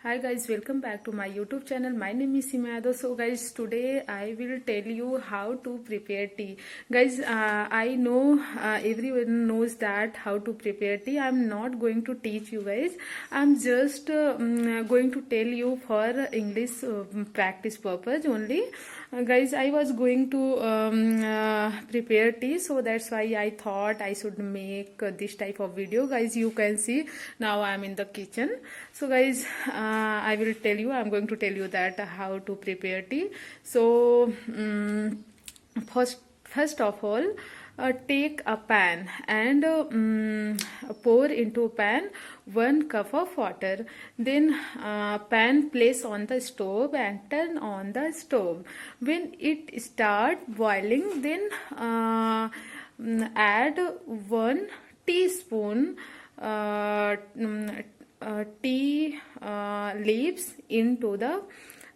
Hi guys, welcome back to my YouTube channel. My name is Seema. So guys, today I will tell you how to prepare tea. Guys, I know everyone knows that how to prepare tea. I'm not going to teach you guys. I'm just going to tell you for English practice purpose only. Guys, I was going to prepare tea, so that's why I thought I should make this type of video. Guys, you can see now I'm in the kitchen. So guys, I'm going to tell you that how to prepare tea. So first of all, take a pan and pour into a pan 1 cup of water. Then pan place on the stove and turn on the stove. When it start boiling, then add 1 teaspoon tea leaves into the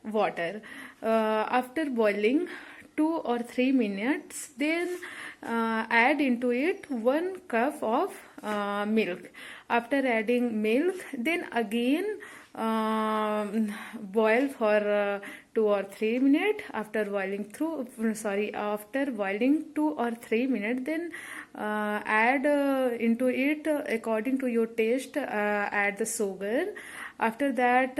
water. After boiling 2 or 3 minutes, then add into it 1 cup of milk. After adding milk, then again boil for 2 or 3 minutes. After boiling 2 or 3 minutes, then add into it according to your taste. Add the sugar. After that,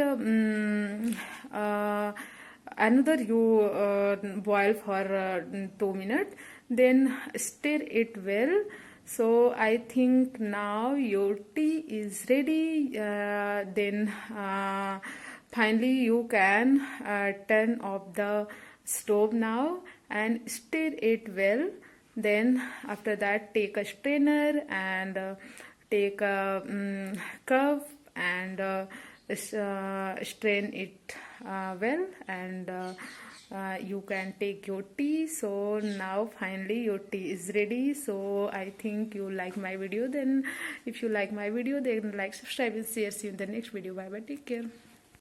another you boil for 2 minutes. Then stir it well. So I think now your tea is ready. Then finally you can turn off the stove now and stir it well. Then after that, take a strainer and take a cup and strain it well, and you can take your tea. So now finally your tea is ready. So I think you like my video. Then if you like my video, then like, subscribe and share. See you in the next video. Bye bye, take care.